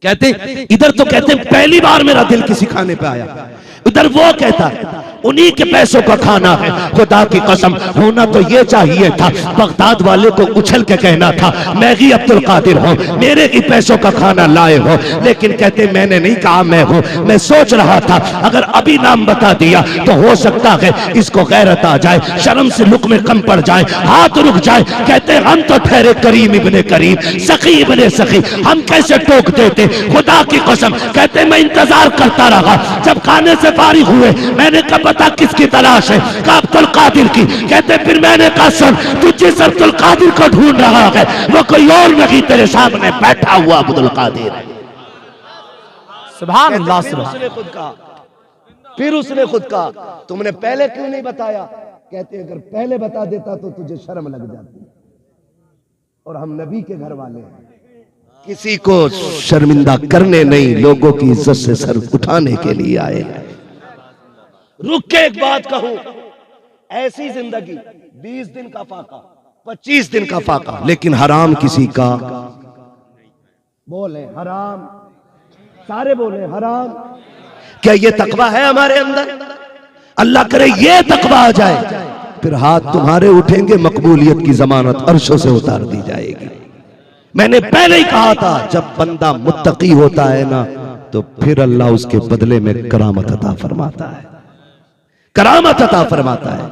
कहते इधर तो कहते पहली बार मेरा दिल किसी खाने पे आया, उधर वो कहता है उन्हीं के पैसों का खाना है। खुदा की कसम होना तो ये चाहिए था, बगदाद वाले को उछल के कहना था मैं ही अब्दुल कादिर हूँ, मेरे ही पैसों का खाना लाए हो। लेकिन कहते मैंने नहीं कहा मैं हूँ, मैं सोच रहा था अगर अभी नाम बता दिया तो हो सकता है इसको गैरत आ जाए, शर्म से लुक में कम पड़ जाए, हाथ रुक जाए। कहते हम तो ठहरे करीम इब्ने करीम, सखी इब्ने सखी, हम कैसे टोक देते। खुदा की कसम कहते मैं इंतजार करता रहा, जब खाने से फारिग हुए मैंने कहा बता किसकी तलाश है? कहा अब्दुल कादिर की। कहते फिर मैंने कहा सुन तू जिस अब्दुल कादिर को ढूंढ रहा है वो कोई और नहीं, तेरे सामने बैठा हुआ अब्दुल कादिर है। सुभान अल्लाह, फिर सुभान। उसने खुद कहा, फिर उसने खुद कहा, तुमने पहले क्यों नहीं बताया? कहते अगर पहले बता देता तो तुझे शर्म लग जाती। और हम नबी के घर वाले हैं, किसी को शर्मिंदा करने नहीं, लोगों की इज्जत से सर उठाने के लिए आए। रुक के एक बात कहूं, ऐसी जिंदगी 20 दिन का फाका, 25 दिन का फाका, लेकिन हराम किसी का बोले हराम, सारे बोले हराम। क्या ये तकवा है हमारे अंदर? अल्लाह करे ये तकवा आ जाए, फिर हाथ तुम्हारे उठेंगे, मकबूलियत की जमानत अर्शों से उतार दी जाएगी। मैंने पहले ही कहा था, जब बंदा मुत्तकी होता है ना, तो फिर अल्लाह उसके बदले में करामत अता फरमाता है, करामत अता फरमाता है।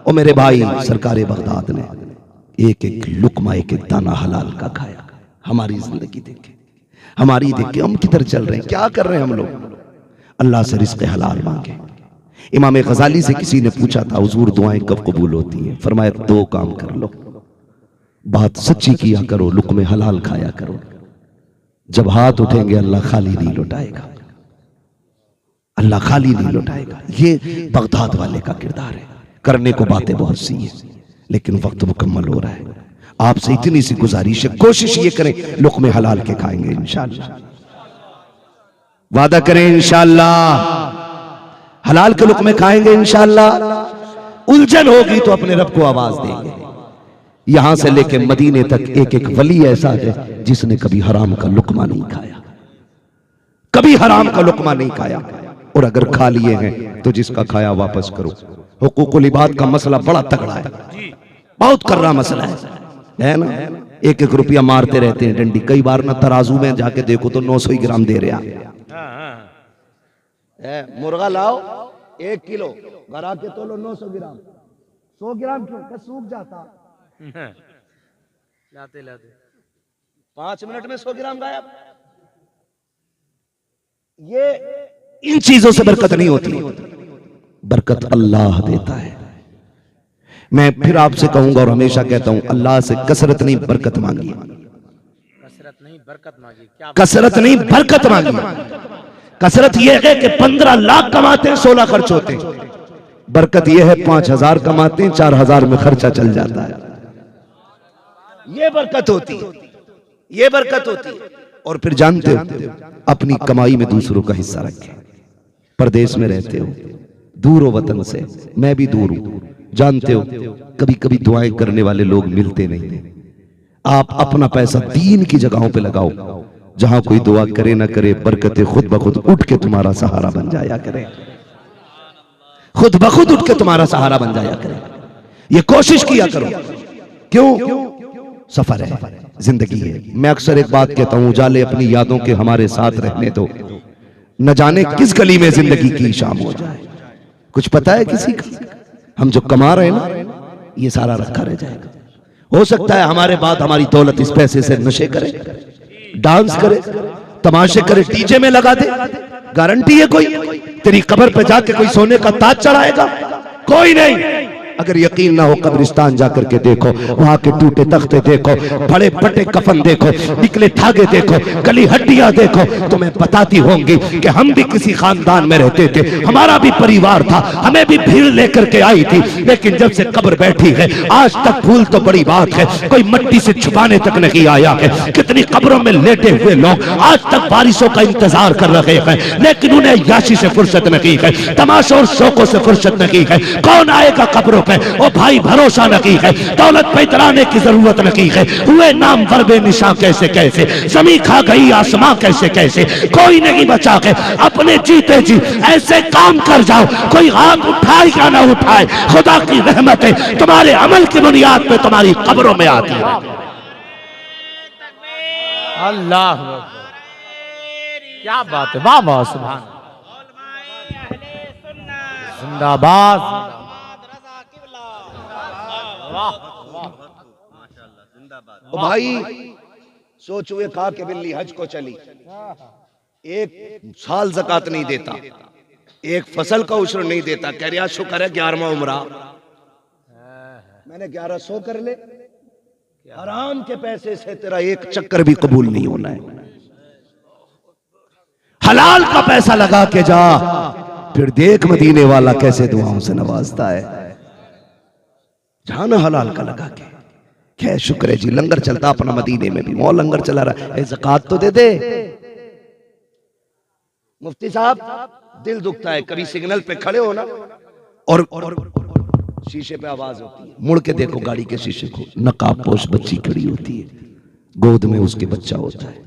और मेरे भाई सरकारे बगदाद ने एक एक लुकमा, एक एक दाना हलाल का खाया। हमारी जिंदगी देखे, हमारी देखे, हम किधर चल रहे हैं, क्या कर रहे हैं हम लोग? अल्लाह से रिज़्क़ हलाल मांगे। इमाम गजाली से किसी ने पूछा था, हुजूर दुआएं कब कबूल होती हैं? फरमाया 2 काम कर लो, बात सच्ची किया करो, लुक़्मे हलाल खाया करो। जब हाथ उठेंगे अल्लाह खाली नहीं लौटाएगा, अल्लाह खाली नहीं लौटाएगा। ये बगदाद वाले का किरदार है। करने को बातें बहुत सी हैं, लेकिन वक्त मुकम्मल हो रहा है। आपसे इतनी सी गुजारिश है, कोशिश ये करें लुक़्मे हलाल के खाएंगे इंशाअल्लाह। वादा करें इंशाअल्लाह, हलाल के लुक़्मे खाएंगे इंशाअल्लाह। उलझन होगी तो अपने रब को आवाज देंगे। यहां से लेके मदीने तक एक एक वली ऐसा है जिसने कभी हराम का लुक़्मा नहीं खाया, कभी हराम का लुक़्मा नहीं खाया। और अगर खा लिए हैं तो जिसका खाया वापस करो। हुकूकुल इबाद का मसला बड़ा तगड़ा है, बहुत कर्रा मसला है ना। 1-1 रुपया मारते रहते हैं डंडी। कई बार ना तराजू में जाके देखो तो 900 ग्राम दे रहे हैं। मुर्गा लाओ 1 किलो, घर आके तोलो 900 ग्राम, 100 ग्राम क्यों सूख जाता, लाते लाते 5 मिनट में 100 ग्राम गायब। ये इन चीजों से बरकत नहीं होती, बरकत अल्लाह देता है। मैं फिर आपसे कहूंगा और हमेशा कहता हूं, अल्लाह से कसरत नहीं बरकत मांगी, कसरत नहीं बरकत मांगी। क्या कसरत नहीं बरकत मांगी। कसरत यह है कि 15 लाख कमाते हैं, 16 खर्च होते हैं। बरकत यह है 5000 कमाते हैं, 4000 में खर्चा चल जाता है। ये बरकत होती है, ये बरकत होती है। और फिर जानते हो, अपनी कमाई में दूसरों का हिस्सा रखें। परदेश में रहते हो, दूर हो वतन से, मैं भी दूर हूं, जानते हो कभी कभी दुआएं करने वाले लोग मिलते नहीं। आप अपना पैसा दीन की जगहों पे लगाओ, जहां कोई दुआ करे ना करे, बरकतें खुद ब खुद उठ के तुम्हारा सहारा बन जाया करे, खुद ब खुद उठ के तुम्हारा सहारा बन जाया करे। ये कोशिश किया करो। क्यों? सफर है, जिंदगी है। मैं अक्सर एक बात कहता हूं, उजाले अपनी यादों के हमारे साथ रहने दो, न जाने किस गली में जिंदगी की शाम हो जाए। कुछ पता है किसी का? हम जो कमा रहे हैं ना, ये सारा रखा रह जाएगा। हो सकता है हमारे बाद हमारी दौलत इस पैसे से नशे करे, डांस करे, तमाशे करे, डीजे में लगा दे। गारंटी है कोई? तेरी कब्र पे जाके कोई सोने का ताज चढ़ाएगा? कोई नहीं। अगर यकीन ना हो, कब्रिस्तान जाकर के देखो, वहां के टूटे तख्ते देखो, बड़े फटे कफन देखो, निकले धागे देखो, गली हड्डियां देखो, तुम्हें बताती होंगी कि हम भी किसी खानदान में रहते थे, हमारा भी परिवार था, हमें भी भीड़ लेकर के आई थी, लेकिन जब से कब्र बैठी है, आज तक भूल तो बड़ी बात है, कोई मट्टी से छुपाने तक नहीं आया है। कितनी कब्रों में लेटे हुए लोग आज तक बारिशों का इंतजार कर रहे हैं, लेकिन उन्हें याशी से फुर्सत नहीं है, तमाशों और शौकों से फुर्सत नहीं है। कौन आएगा कब्रों पे? ओ भाई, भरोसा नहीं है, दौलत पे इतराने की जरूरत नहीं है। हुए नाम वर्बे निशा कैसे कैसे, जमी खा गई आसमां कैसे कैसे, कोई नहीं बचा के अपने जीते जी ऐसे काम कर जाओ, कोई हाथ उठाए या ना उठाए, खुदा की रहमतें तुम्हारे अमल की बुनियाद पे तुम्हारी कब्रों में आती है। अल्लाह क्या बात है, वाह वाह, सुभान, जिंदाबाद, ओ भाई, सोचो खा के बिल्ली हज को चली, 1 साल ज़कात नहीं देता, 1 फसल का उश्र नहीं देता, कह रहा शुक्र है 11वां उम्रा, मैंने 1100 कर ले। हराम के पैसे से तेरा 1 चक्कर भी कबूल नहीं होना है, हलाल का पैसा लगा के जा, फिर देख मदीने वाला कैसे दुआओं से नवाजता है। जाना हलाल का लगा के, क्या शुक्र है जी, लंगर चलता अपना मदीने में भी, वहां लंगर चला रहा है, ज़कात तो दे दे। मुफ्ती साहब दिल दुखता है, कभी सिग्नल पे खड़े हो ना और शीशे पे आवाज होती है, मुड़ के देखो गाड़ी के शीशे को, नकाब पोश बच्ची खड़ी होती है, गोद में उसके बच्चा होता है।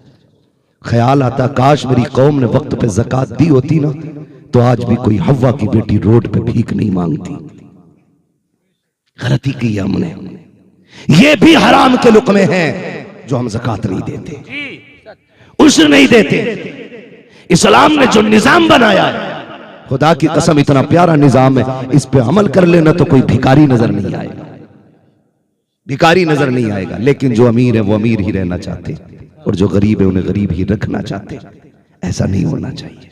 ख्याल आता काश मेरी कौम ने वक्त पे ज़कात दी होती ना, तो आज भी कोई हव्वा की बेटी रोड पे भीख नहीं मांगती। गलती की है हमने, ये भी हराम के लुक़मे हैं जो हम ज़कात नहीं देते, उश्र नहीं देते। इस्लाम ने जो निजाम बनाया है, खुदा की कसम इतना प्यारा निजाम है, इस पे अमल कर लेना तो कोई भिखारी नजर नहीं आएगा, भिखारी नजर नहीं आएगा। लेकिन जो अमीर है वो अमीर ही रहना चाहते, और जो गरीब है उन्हें गरीब ही रखना चाहते। ऐसा नहीं होना चाहिए,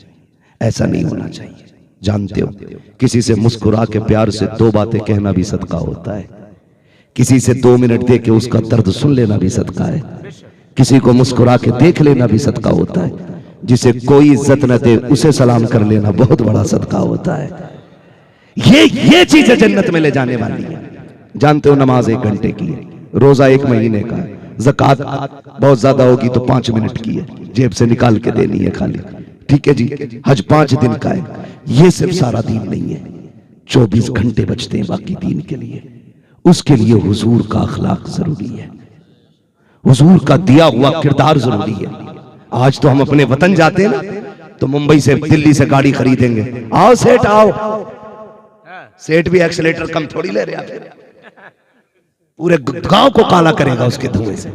ऐसा नहीं होना चाहिए। जानते हो, किसी से मुस्कुरा के प्यार से दो बातें कहना भी सदका होता है, किसी से 2 मिनट दे के उसका दर्द सुन लेना भी सदका है, किसी को मुस्कुरा के देख लेना भी सदका होता है, जिसे कोई इज्जत न दे उसे सलाम कर लेना बहुत बड़ा सदका होता है। ये चीजें जन्नत में ले जाने वाली है। जानते हो, नमाज 1 घंटे की है, रोजा 1 महीने का है, ज़कात बहुत ज्यादा होगी तो 5 मिनट की है, जेब से निकाल के देनी है खाली, ठीक है जी। हज 5 दिन का है, ये सिर्फ सारा दीन नहीं है, 24 घंटे बचते हैं बाकी दीन के लिए। उसके लिए हुजूर का अखलाक जरूरी है, हुजूर का दिया हुआ किरदार जरूरी है। आज तो हम अपने वतन जाते हैं ना, तो मुंबई से दिल्ली से गाड़ी खरीदेंगे, आओ सेठ आओ, सेठ भी एक्सीलेटर कम थोड़ी ले रहा है, पूरे गांव को काला करेगा उसके धुएं से,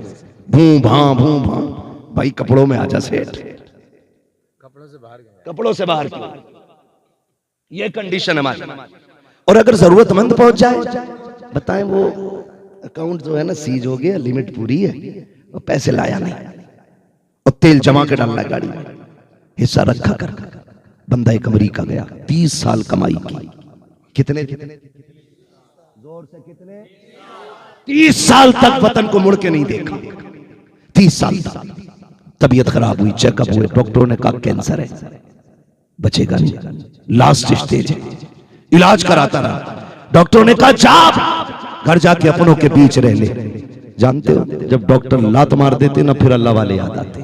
भूं भां भाई कपड़ों में आजा सेठ, कपड़ों से बाहर क्यों, ये कंडीशन हमारी। और अगर जरूरतमंद पहुंच जाए, बताएं वो अकाउंट जो है ना सीज हो गया, लिमिट पूरी है, और पैसे लाया नहीं, और तेल जमा के डालना है गाड़ी में, हिस्सा रखा कर, बंदा एक अमेरिका गया, 30 साल कमाई की, कितने जोर से कितने, 30 साल तक वतन को मुड़ के नहीं देखा, 30 साल तक। तबीयत खराब हुई, चेकअप हुए, डॉक्टरों ने कहा कैंसर है, बचेगा नहीं, लास्ट स्टेज है, इलाज कराता रहा। डॉक्टरों ने कहा जा घर जाके अपनों के बीच रह ले। जानते हो, जब डॉक्टर लात मार देते ना, फिर अल्लाह वाले याद आते।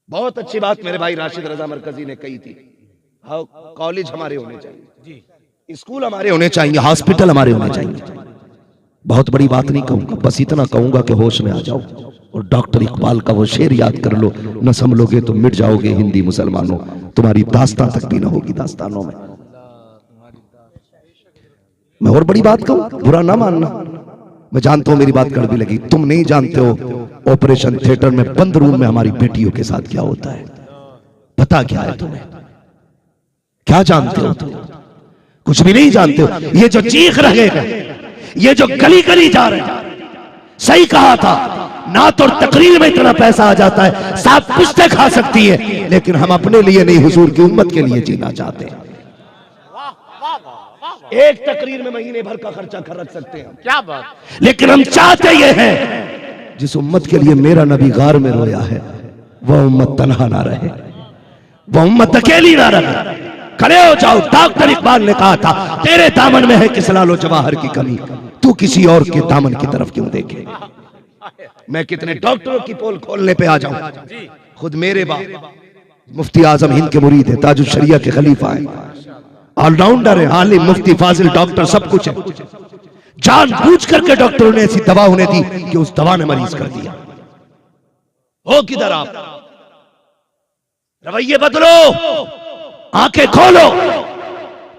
बहुत अच्छी बात मेरे भाई राशिद रजा मरकजी ने कही थी, हाँ कॉलेज हमारे होने चाहिए, स्कूल हमारे होने चाहिए, हॉस्पिटल हमारे होने चाहिए। बहुत बड़ी बात नहीं कहूंगा, बस इतना कहूंगा कि होश में आ जाओ, और डॉक्टर इकबाल का वो शेर याद कर लो, न संभलोगे तो मिट जाओगे हिंदी मुसलमानों, तुम्हारी दास्तां तक भी ना होगी दास्तानों में। मैं और बड़ी बात कहूं, बुरा ना मानना, मैं जानता हूं मेरी बात कड़वी लगी, तुम नहीं जानते हो ऑपरेशन थिएटर में बंद रूम में हमारी बेटियों के साथ क्या होता है। पता क्या है तुम्हें, क्या जानते हो तुम, कुछ भी नहीं जानते हो। ये जो चीख रहे हैं, ये जो गली गली जा रहे हैं, सही कहा था, ना तो तकरीर में इतना पैसा आ जाता है, साथ पुश्ते खा सकती है, लेकिन हम अपने लिए नहीं, हुजूर की उम्मत के लिए जीना चाहते हैं। एक तकरीर में महीने भर का खर्चा खर्च सकते हैं, क्या बात, लेकिन हम चाहते ये हैं जिस उम्मत के लिए मेरा नबी गार में रोया है, वह उम्मत तन्हा ना रहे, वह उम्मत अकेली ना रहे। खड़े हो जाओ, डॉक्टर इकबाल ने कहा था, तेरे दामन में है किस लालो जवाहर की कमी, तू किसी और के दामन की तरफ क्यों देखे। मैं कितने डॉक्टरों की पोल खोलने पे आ जाऊं, खुद मेरे बाप मुफ्ती आजम हिंद के मुरीद है, ताजुल शरिया के खलीफा है, ऑलराउंडर है, आलिम, मुफ्ती, फाजिल, डॉक्टर, सब कुछ है। जानबूझ करके डॉक्टरों ने ऐसी दवा उन्हें दी कि उस दवा ने मरीज कर दिया। हो किधर आप, रवैये बदलो, आंखें खोलो।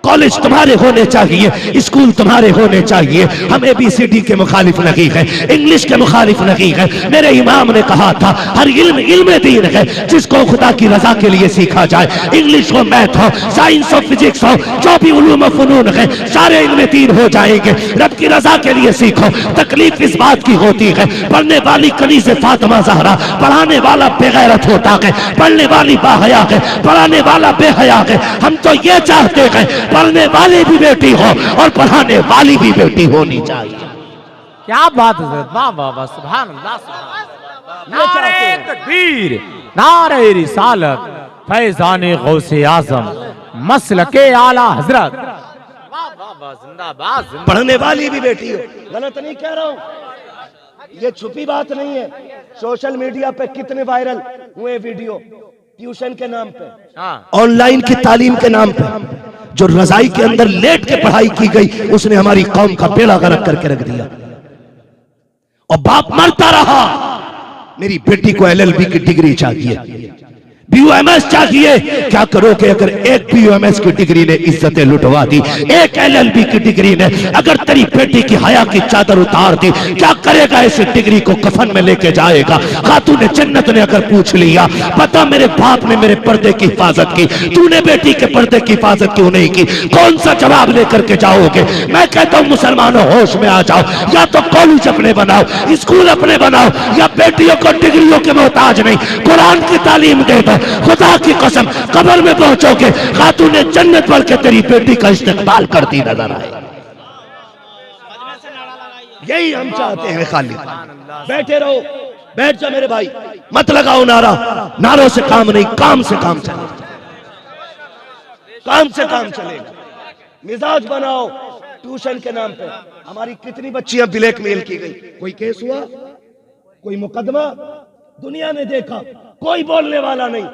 कॉलेज तुम्हारे होने चाहिए, स्कूल तुम्हारे होने चाहिए। हम ABCD के मुखालिफ नहीं है, इंग्लिश के मुखालिफ नहीं है। मेरे इमाम ने कहा था, हर इल्म इल्म दीन है, जिसको खुदा की रजा के लिए सीखा जाए। इंग्लिश हो, मैथ हो, साइंस हो, फिजिक्स हो, जो भी उलूम फनून है, सारे इल्म दीन हो जाएंगे। रब की रजा के लिए सीखो। तकलीफ इस बात की होती है, पढ़ने वाली कनीज़ फातिमा ज़हरा, पढ़ाने वाला बेगैरत होता है, पढ़ने वाली बाहया है, पढ़ाने वाला बेहया है। हम तो ये चाहते हैं पढ़ने वाली भी बेटी हो और पढ़ाने वाली भी बेटी होनी चाहिए। क्या बात है, वाह वाह वाह, सुभान अल्लाह, सुभान अल्लाह, नारे तकबीर, नारे रिसालत फैजाने गौसे आजम मसलके आला हजरत। वाह वाह वाह, जिंदाबाद जिंदाबाद। पढ़ने वाली भी बेटी हो, गलत नहीं कह रहा हूं, ये छुपी बात नहीं है। सोशल मीडिया पे कितने वायरल हुए वीडियो ट्यूशन के नाम पे, ऑनलाइन की तालीम के नाम पे, जो रजाई के अंदर लेट के पढ़ाई की गई उसने हमारी कौम का बेड़ा गर्क करके रख दिया। और बाप मरता रहा, मेरी बेटी को LLB की डिग्री चाहिए, BUMS चाहिए। क्या करोगे अगर एक BUMS की डिग्री ने इज्जतें लुटवा दी, एक LLB की डिग्री ने अगर तेरी बेटी की हया की चादर उतार दी, क्या करेगा? इस डिग्री को कफन में लेके जाएगा। खातूने जन्नत ने अगर पूछ लिया, पता मेरे बाप ने मेरे पर्दे की हिफाजत की, तूने बेटी के पर्दे की हिफाजत क्यों नहीं की? कौन सा जवाब लेकर के जाओगे? मैं कहता हूं मुसलमानों होश में आ जाओ, या तो कॉलेज अपने बनाओ, स्कूल अपने बनाओ, या बेटियों को डिग्रियों के मोहताज नहीं, कुरान की तालीम दे दो। खुदा की कसम कब्र में पहुंचोगे, खातूने जन्नत पढ़ के तेरी बेटी का इस्तेकबाल करती नजर आए। यही हम चाहते हैं। खाली बैठे रहो, बैठ जा मेरे भाई, मत लगाओ नारा। नारों से काम नहीं, काम से काम चलेगा, काम से काम चलेगा। मिजाज बनाओ। ट्यूशन के नाम पे हमारी कितनी बच्चियां ब्लैकमेल की गई, कोई केस हुआ, कोई मुकदमा दुनिया ने देखा, कोई बोलने वाला नहीं।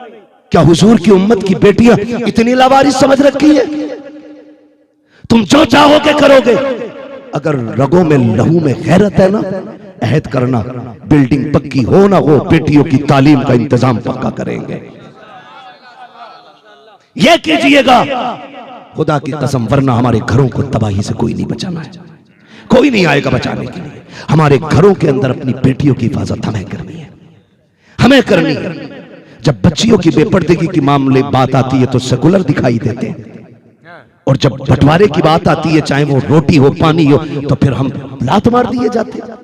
क्या हुजूर की उम्मत की बेटियां इतनी लावारिस समझ रखी है? तुम जो चाहोगे करोगे। अगर रगों में लहू में गैरत है ना, अहद करना, बिल्डिंग पक्की हो ना हो, बेटियों की तालीम का इंतजाम पक्का करेंगे। ये कीजिएगा खुदा की कसम, वरना हमारे घरों को तबाही से कोई नहीं बचाना है, कोई नहीं आएगा बचाने के लिए। हमारे घरों के अंदर अपनी बेटियों की हिफाजत हमें करनी है, हमें करनी है। जब बच्चियों की बेपर्दगी की मामले बात आती है तो सेकुलर दिखाई देते हैं, और जब बंटवारे की बात आती है, चाहे वो रोटी हो पानी हो, तो फिर हम लात मार दिए जाते हैं।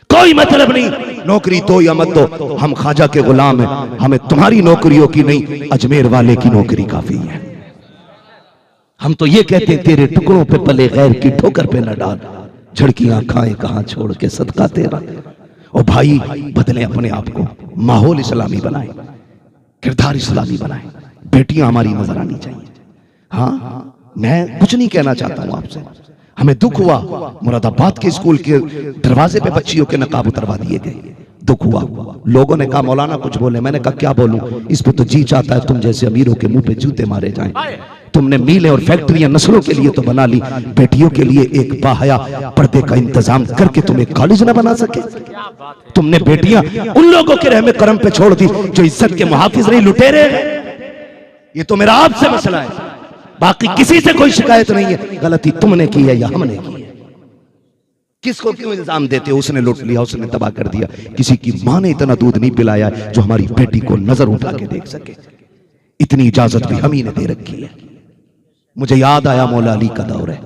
कोई मतलब नहीं, नौकरी दो या मत दो, हम ख्वाजा के गुलाम हैं, हमें तुम्हारी नौकरियों की नहीं, अजमेर वाले की नौकरी काफी है। हम तो ये कहते हैं, तेरे टुकड़ों पे पले गैर की ठोकर पे न डाल, झड़कियां खाए कहां छोड़ के सदका तेरा। और भाई बदले अपने आप को, माहौल इस्लामी बनाए, किरदार इस्लामी बनाए, बेटियां हमारी नजर आनी चाहिए। हाँ, मैं कुछ नहीं कहना चाहता हूं आपसे। हमें दुख हुआ, मुरादाबाद के स्कूल के दरवाजे पे बच्चियों के नकाब उतरवा दिए गए, दुख हुआ। लोगों ने कहा मौलाना कुछ बोले, मैंने कहा क्या बोलूं, इस पे तो जी चाहता है तुम जैसे अमीरों के मुंह पे जूते मारे जाएं। तुमने मीलें और फैक्ट्रियां नस्लों के लिए तो बना ली, बेटियों के लिए एक बाहया पर्दे का इंतजाम करके तुम एक कॉलेज न बना सके। तुमने बेटियां उन लोगों के रहमे करम पे छोड़ दी जो इज्जत के मुहाफिज नहीं, लुटेरे हैं। ये तो मेरा आपसे मसला है, बाकी किसी से कोई शिकायत नहीं है। गलती तुमने की है या हमने की है? किसको क्यों इल्जाम देते हो? उसने लूट लिया, उसने तबाह कर दिया। किसी की मां ने इतना दूध नहीं पिलाया जो हमारी बेटी को नजर उठा के देख सके। इतनी इजाजत भी हम ही ने दे रखी है। मुझे याद आया मौला अली का दौर है,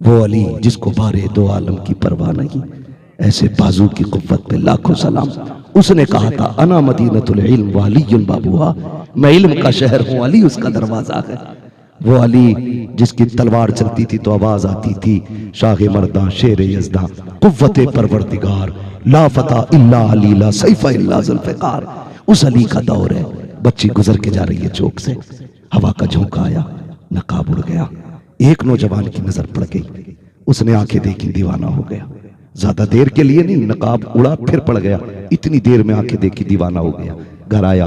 वो अली जिसको बारे दो आलम की परवाह नहीं, ऐसे बाजू की कुव्वत पे लाखों सलाम। उसने कहा था अना मदीनतुल इल्म वालियुल बाबुहा, मैं इल्म का शहर हूं, अली उसका दरवाजा है। वो अली जिसकी तलवार चलती थी तो आवाज आती थी शाह मर्दा शेर यज़दा कुव्वते परवरदिगार ला फता इल्ला अली ला सैफा इल्ला ज़ुल्फ़िकार। उस अली का दौर है। बच्ची गुजर के जा रही है चौक से, हवा का झोंका आया, नकाब उड़ गया, एक नौजवान की नजर पड़ गई, उसने आंखें देखी, दीवाना हो गया। ज्यादा देर के लिए नहीं, नकाब उड़ा फिर पड़ गया, इतनी देर में आंखें देखी, दीवाना हो गया। घर आया,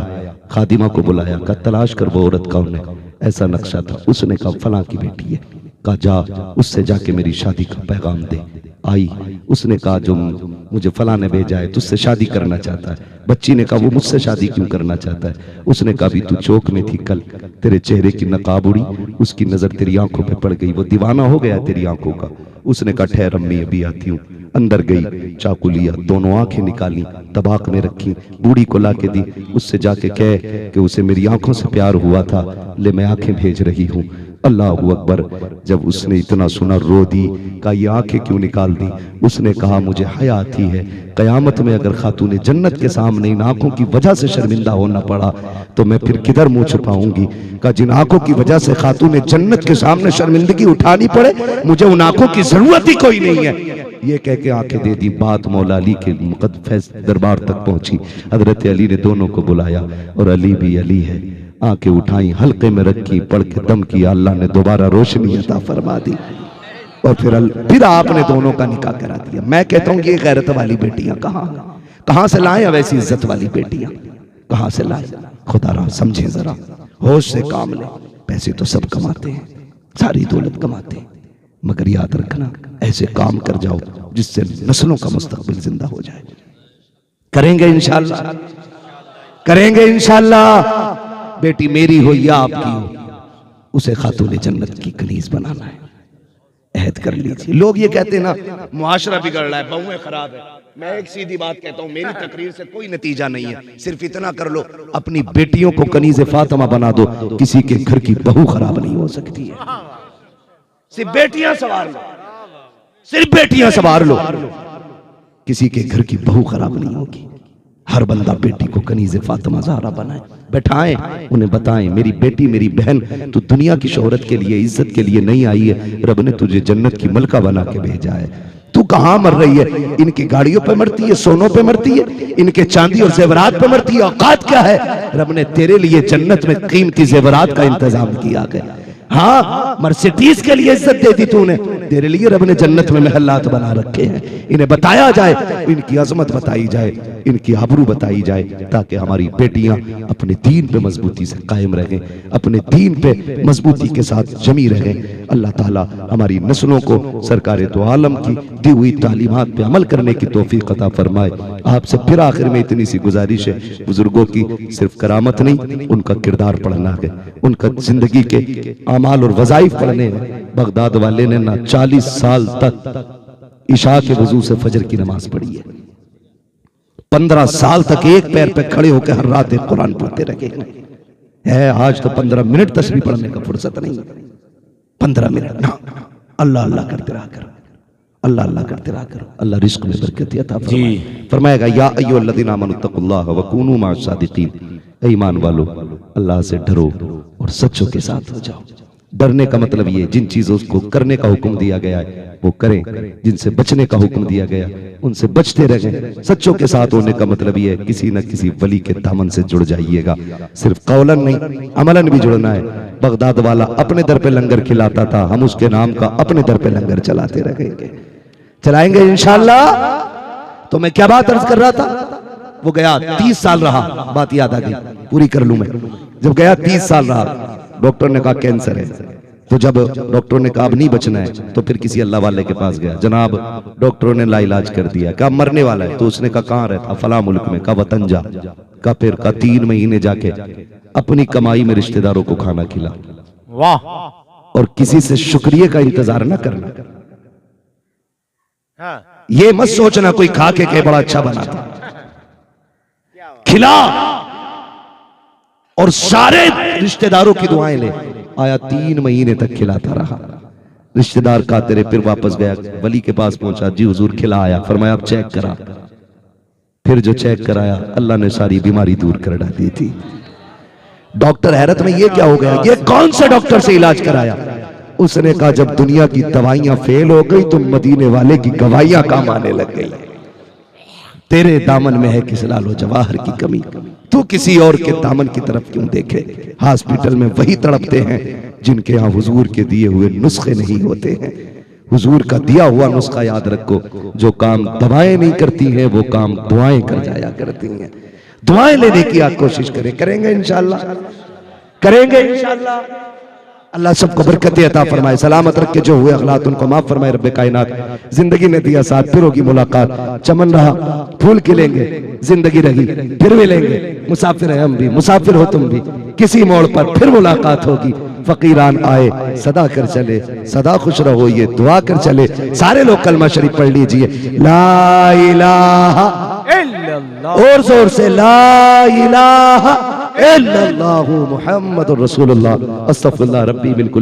खादिमा को बुलाया, कहा तलाश कर वो औरत कौन है, ऐसा नक्शा था। उसने कहा फलां की बेटी है। कहा जा उससे जाके मेरी शादी का पैगाम दे। आई, उसने कहा जो मुझे फलां ने भेजा है, तुझसे शादी करना चाहता है। बच्ची ने कहा वो मुझसे शादी क्यों करना चाहता है? उसने कहा भी तू चौक में थी कल, तेरे चेहरे की नकाब उड़ी, उसकी नजर तेरी आंखों पे पड़ गई, वो दीवाना हो गया तेरी आंखों का। उसने कहा ठहर अम्मी अभी आती हूँ। अंदर गई, चाकू लिया, दोनों आंखें निकाली, तबाक में रखी, बूढ़ी को ला के दी। उससे जाके कह कि उसे मेरी आंखों से प्यार हुआ था, ले मैं आंखें भेज रही हूँ। अल्लाह अकबर। जब उसने इतना सुना रो दी। कहा ये आंखें क्यों निकाल दी? उसने कहा मुझे हया आती है, कयामत में अगर खातूने जन्नत के सामने इन आंखों की वजह से शर्मिंदा होना पड़ा तो मैं फिर किधर मुंह छुपाऊंगी। कहा जिन आंखों की वजह से खातूने जन्नत के सामने शर्मिंदगी उठानी पड़े, मुझे उन आंखों की जरूरत ही कोई नहीं है। ये कह के आंखें दे दी। बात मौला अली के मुकद्दस दरबार तक पहुंची। हजरत अली ने दोनों को बुलाया और अली भी अली है। आंखें उठाई, हल्के में रखी, पढ़ के दम किया। अल्लाह ने दोबारा रोशनी अता फरमा दी और फिर आपने दोनों का निकाह करा दिया। मैं कहता हूँ ये गैरत वाली बेटियां कहाँ से लाए? वैसी इज्जत वाली बेटियां कहाँ से लाए? खुदा रहा समझे, जरा होश से काम ले। पैसे तो सब कमाते हैं, सारी दौलत कमाते हैं, मगर याद रखना ऐसे काम कर जाओ जिससे नस्लों का मुस्तकबिल जिंदा हो जाए। करेंगे इंशाअल्लाह, करेंगे इंशाअल्लाह। बेटी मेरी हो या आपकी हो, उसे खातून जन्नत की कनीज बनाना है। अहद कर लीजिए। लोग ये कहते हैं ना मुआशरा बिगड़ रहा है, बहुएं खराब है। मैं एक सीधी बात कहता हूं, मेरी तकरीर से कोई नतीजा नहीं है। सिर्फ इतना कर लो, अपनी बेटियों को कनीज़े फातिमा बना दो। किसी के घर की बहू खराब नहीं हो सकती है। सिर्फ बेटियां सवार लो, सिर्फ बेटियां सवार लो, किसी के घर की बहू खराब नहीं होगी। हर बंदा बेटी को कनीज़े फातिमा ज़हरा बनाए, बैठाएं, उन्हें बताएं मेरी बेटी मेरी बहन तू दुनिया की शोहरत के लिए इज्जत के लिए नहीं आई है। रब ने तुझे जन्नत की मलका बना के भेजा है। तू कहां मर रही है? इनकी गाड़ियों पे मरती है, सोनों पे मरती है, इनके चांदी और जेवरात पे मरती है। औकात क्या है? रब ने तेरे लिए जन्नत में कीमती जेवरात का इंतजाम किया गया। हाँ, मर्सिडीज के लिए इज्जत दे दी तूने, तेरे लिए रब ने जन्नत में महल्लात बना रखे हैं। इन्हें बताया जाए, इनकी अजमत बताई जाए, इनकी आबरू बताई जाए, ताकि हमारी बेटियां अपने दीन पे मजबूती से कायम रहें, अपने दीन पे मजबूती के साथ जमी रहें। अल्लाह ताला हमारी नस्लों को सरकार दो आलम की दी हुई तालीमात पे अमल करने की तौफीक अता फरमाए। आपसे फिर आखिर में इतनी सी गुजारिश है, बुजुर्गों की सिर्फ करामत नहीं, उनका किरदार पढ़ना है, उनका जिंदगी के अमाल और वज़ाइफ पढ़ने हैं। बगदाद वाले ने ना 40 साल तक इशा के वजू से फजर की नमाज पढ़ी है। 15 साल तक एक पैर पे खड़े होकर हर रात एक कुरान पढ़ते रहे हैं। आज तो 15 मिनट तस्बीह पढ़ने का फुर्सत नहीं। 15 मिनट ना, अल्लाह अल्लाह करते रहा करो, अल्लाह अल्लाह करते रहा करो। अल्लाह रिस्क में बरकत अता फरमाएगा। या अय्युहल्लज़ीना आमनुत्तकुल्लाह व कूनू मअस सादिकीन, ईमान वालो अल्लाह से डरो और सच्चों के साथ हो जाओ। डरने का मतलब ये, जिन चीजों को करने का हुक्म दिया गया है वो करें, जिनसे बचने का हुक्म दिया गया उनसे बचते रहें। सच्चों के साथ होने का मतलब ये है, किसी न किसी वली के दामन से जुड़ जाइएगा। सिर्फ कौलन नहीं, अमलन भी जुड़ना है। बगदाद वाला अपने दर पे लंगर खिलाता था, हम उसके नाम का अपने दर पे लंगर चलाते रहेंगे, चलाएंगे इंशाअल्लाह। तो मैं क्या बात अर्ज कर रहा था? वो गया 30 साल रहा, बात याद आ गई, पूरी कर लूं मैं। जब गया 30 साल रहा, डॉक्टर ने कहा कैंसर है। तो जब डॉक्टर ने कहा अब नहीं बचना है, तो फिर किसी अल्लाह वाले के पास गया। जनाब डॉक्टरों ने लाइलाज कर दिया, कहा मरने वाला है। तो उसने कहा कहाँ रहता? फला मुल्क में। कहा वतन जा। का फिर का 3 महीने जाके अपनी कमाई में रिश्तेदारों को खाना खिला। वाह। और किसी से शुक्रिया का इंतजार ना करना। ये मत सोचना कोई खा के बड़ा अच्छा बना था, खिला और सारे रिश्तेदारों की दुआएं ले। आया 3 महीने तक खिलाता रहा। रिश्तेदार का तेरे फिर वापस गया, वली के पास पहुंचा, जी हुजूर खिला आया। फरमाया अब चेक करा। फिर जो चेक कराया, अल्लाह ने सारी बीमारी दूर कर डाली थी। डॉक्टर हैरत में, ये क्या हो गया? ये कौन से डॉक्टर से इलाज कराया? उसने कहा जब दुनिया की दवाइयां फेल हो गई तो मदीने वाले की गवाहियां काम आने लग गई। तेरे दामन में है किस लालो जवाहर की कमी, तू किसी और के दामन की तरफ क्यों देखे? हॉस्पिटल में वही तड़पते हैं जिनके यहाँ हुजूर के दिए हुए नुस्खे नहीं होते हैं। हुजूर का दिया हुआ नुस्खा याद रखो, जो काम दवाएं नहीं करती हैं वो काम दुआएं कर जाया करती हैं। दुआएं लेने की आप कोशिश करें, करेंगे इंशाअल्लाह, करेंगे इंशाअल्लाह। अल्लाह सबको बरकत अता फरमाए, सलामत रख के जो हुए अखलात उनको माफ फरमाए। रब्बे कायनात जिंदगी ने दिया साथ, फिर होगी मुलाकात। चमन रहा फूल खिलेंगे, जिंदगी रही फिर मिलेंगे। मुसाफिर है हम भी, मुसाफिर हो तुम भी, किसी मोड़ पर फिर मुलाकात होगी। फकीरान आए सदा कर चले, सदा खुश रहो ये दुआ कर चले। सारे लोग कलमा शरीफ पढ़ लीजिए, ला इलाहा इल्लल्लाह, और जोर से ला इलाहा इल्लल्लाहु मुहम्मदुर रसूलुल्लाह, अस्तगफिरुल्लाह रब्बी बिल्कुल।